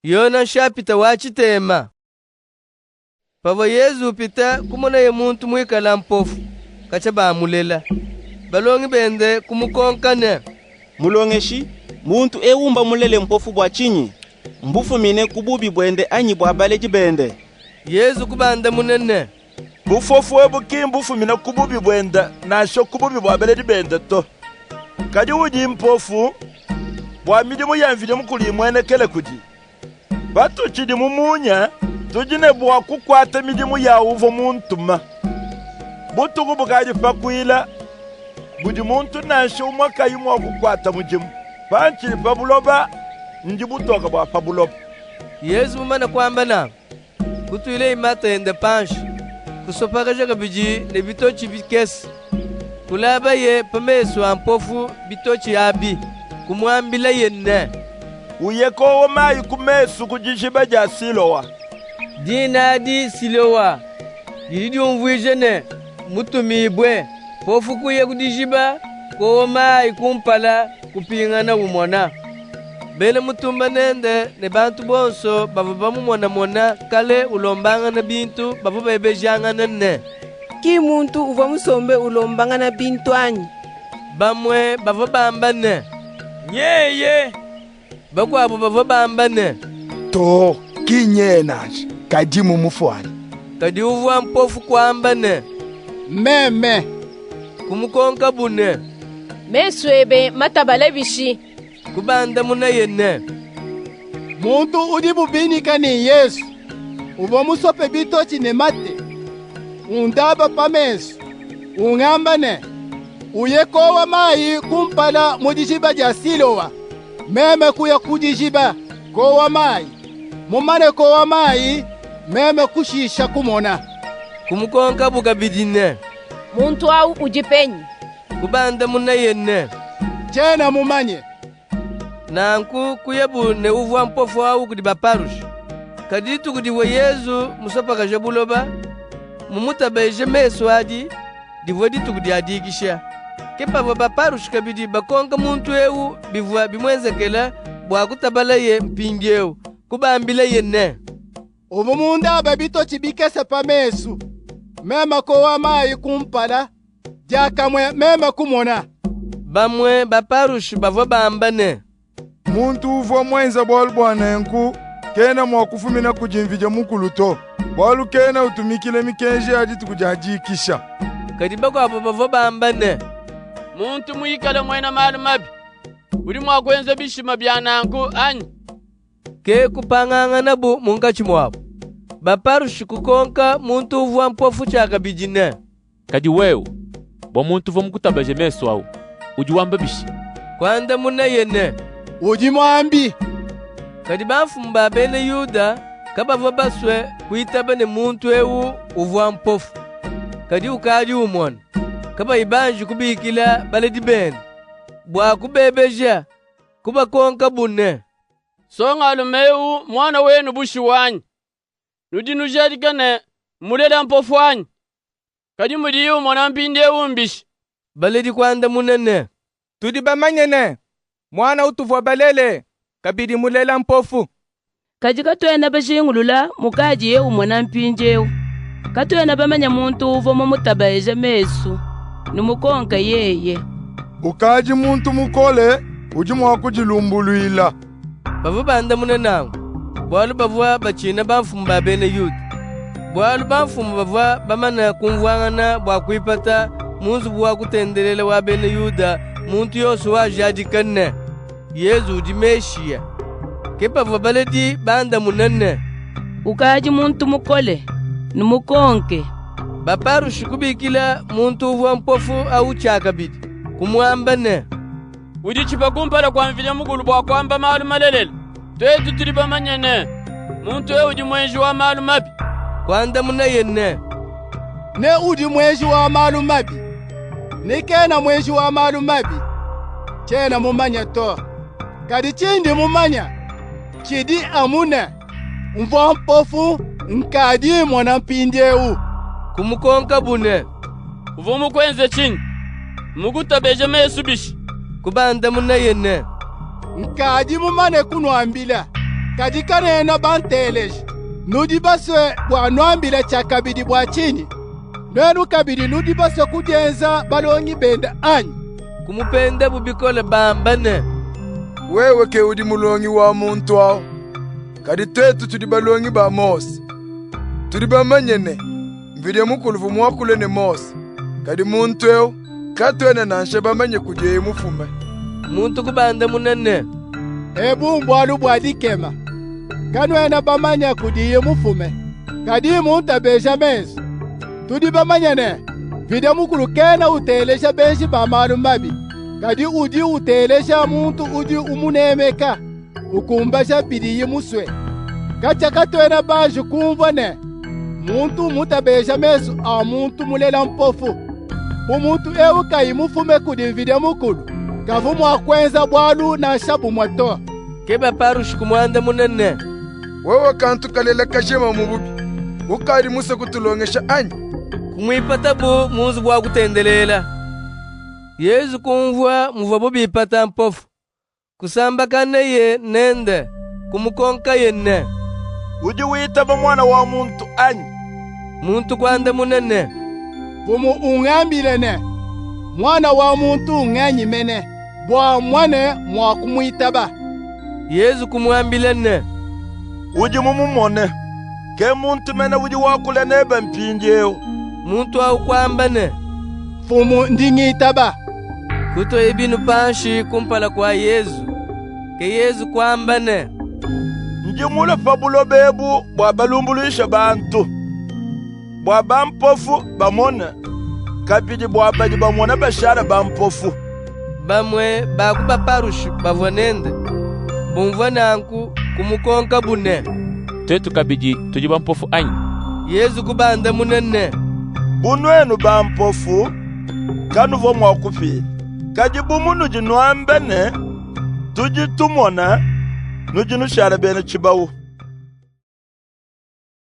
Yona shapita wachitema. Pava Yesu pita kumona ye muntu mwikala mpofu kacha bamulela. Balongi bende kumukonkane. Mulongeshi, muntu ewumba mulele mpofu bwa chinyi. Mbufu mine kububi bwende anyi bwa baleji bende. Yesu kubanda munene. Bufofu ebuki mbufu mine kububi bwende nasho kububi bwa baleji bende to. Kadi uji mpofu bwa midimu yamvide mukuli mwene kele kudi. Batu chidi mumunya tujine bwa kukwata midimu ya uvo muntuma. Butugu bukaji pakuila budi muntu nasho umwaka yimwa kukwata mujimu. Panchili pabuloba njibutoka bwa pabuloba. Yesu mumana kwamba na kutuile imata ende panshi kusopakaja kabiji ne bitochi bikesi kulaba ye pamesu ampofu bitochi abi kumwambila yenne uyeko womayi kumesu kujishiba ja Silowa dina di Silowa yidi umvwijene mutumibwe pofu kuye kudishiba ko womayi kumpala kupingana umona bele mutumba nende ne bantu bonso bavu bamumona mona kale ulombanga na bintu bavu bebejanga nene ki muntu uva musombe ulombanga na bintu anyi bamwe bavu bambane nyeye bakwabo bavu bambane to kinyenaje kadi mumufwani kadi uvwa mpofu kwambane meme kumukonka bune meswebe matabale bishi kubanda muna yenne muntu udi bubinika ni Yesu uva musope bitochi ne mate undaba pamesu ungambane uyekowa mayi kumpala mudishiba ja Silowa meme kuya kudishiba kowa mayi mumane kowa mayi meme kushisha kumona kumukonka bugabidine muntu au ujipenyi kubanda muna yenne chena mumanye nanku kuyebu ne uvwa mpofu au kudi baparush kadi tukudi wa Yesu musopa kajabuloba mumuta beje meso adi divodi tukudi adigisha kepa wa baparush kabidi bakonka muntu eu bivwa bimwenzekela bwa kutabala ye mpingeu kubambila yenne umumunda babitochi bikese pamesu mema kowa mayi kumpala jakamwe mema kumona bamwe baparush bavwa bambane muntu uvo mwenza bwalu bwanenku kena mwakufumina kujimvija mukuluto bwalu kena utumikile mikenje adi tukujajikisha kadi bakwabo bavwa bambane muntu mwikale mwena malu mabi uli mwakwenza bishima byananku anyi ke kupangangana bu munkachi mwabo baparush kukonka muntu uvwa mpofu chaka bijine kadi wewe bwa muntu uva mukutabaje meso au ujiwamba bishi kwanda muna yenne uji mwambi kadi bafumba bene Yuda kabava baswe kuitaba ne muntu eu uvwa mpofu kadi ukadi umona kaba ibanji kubikila baledi bene bwa kubebeja kuba konka bune songa lumeu mwana wenu bushi wanyi nudi nujerikane mulela mpofu wanyi kadi mudi umona mpinde umbishi baledi kwanda munene tudi bamanyene mwana utuvwa balele kabidi mulela mpofu kaji katwena bashingulula mukaji ye umona mpinjeu katwena bamanya muntu uvo mumutabaeje mesu numukonka yeye ukaji muntu mukole uji mwakujilumbuluila bavu banda munenangu bwalu bavwa bachina bamfumba bene Yuda bwalu bamfumu bavwa bamana kumvwangana bwa kuipata munzu bwa kutendelela wa bene Yuda muntu yose wajadikane Yesu dimeshia kepa vabaledi banda munene ukaji muntu mukole numukonke baparushi kubikila muntu uvwa mpofu au chakabidi kumwambane udichipa kumpala kwa mvile mugulu bwa kwamba malu malelele twetu tuli bamanyene muntu we udi mwenji wa malu mabi kwanda muna yenne ne udi mwenji wa malu mabi ne kena mwenji wa malu mabi chena mumanya to kadi chindi mumanya chidi amune mvwa mpofu nkadi mwana mpindeu kumukonka bune uvo mukwenze chini mukutabeje mesu bishi kubanda muna yenne nkadi mumane kunwambila kadi kanena banteleje nudi baswe bwa nwambila cha kabidi bwa chini nenu kabidi nudi baswe kujenza balongi benda anyi kumupenda bubikole bambane. Wewe ke udi mulongi wa muntu awo kadi twetu tudi balongi ba Mose tudi bamanyene mvide mukulu vumwakule ne Mose kadi muntu ewo katwene nanshe bamanye kuje mufume muntu kubanda munene ebu mbwalu bwa dikema kanwena bamanya kudiye mufume kadi muntu abeja meso tudi bamanyene vide mukulu kena utelesha benshi bamalu mabi kadi udi utelesha muntu udi umunemeka ukumbasha bidiye muswe kacha katwena banju kumvane muntu mutabesha meso a muntu mulela mpofu umuntu ewu kayimufume kudi vide mukulu kavumu akwenza bwalu na shabu mwato keba parush kumwanda munene. Wewe kantu kalela kashema mububi ukari musa kutulongesha anyi kumwipata bu muzu bwa kutendelela Yesu kumvwa muva bubipata mpofu kusamba kane ye nende kumukonka yenne uji witaba mwana wa muntu anyi muntu kwanda munene bumu ungambilene mwana wa muntu unganyimene bwa mwane mwa kumwitaba Yesu kumwambilene uji mumumone ke muntu mene uji wakule nebe mpinjeo muntu au kwambane fumu ndingitaba kuto ibinu panshi kumpala kwa Yesu ke Yesu kwambane njimule fabulo bebu bwa balumbuluisha bantu bwa bampofu bamone kabidi bwa baji bamone bashara bampofu bamwe bakuba parushu bavonende bumvananku kumukonka bune twetu kabidi tuji bampofu anyi Yesu kubanda munene bunwenu bampofu kanu vo mwakufili kaji bumunu jinwambene tuji tumona nuji nushara bene chibawu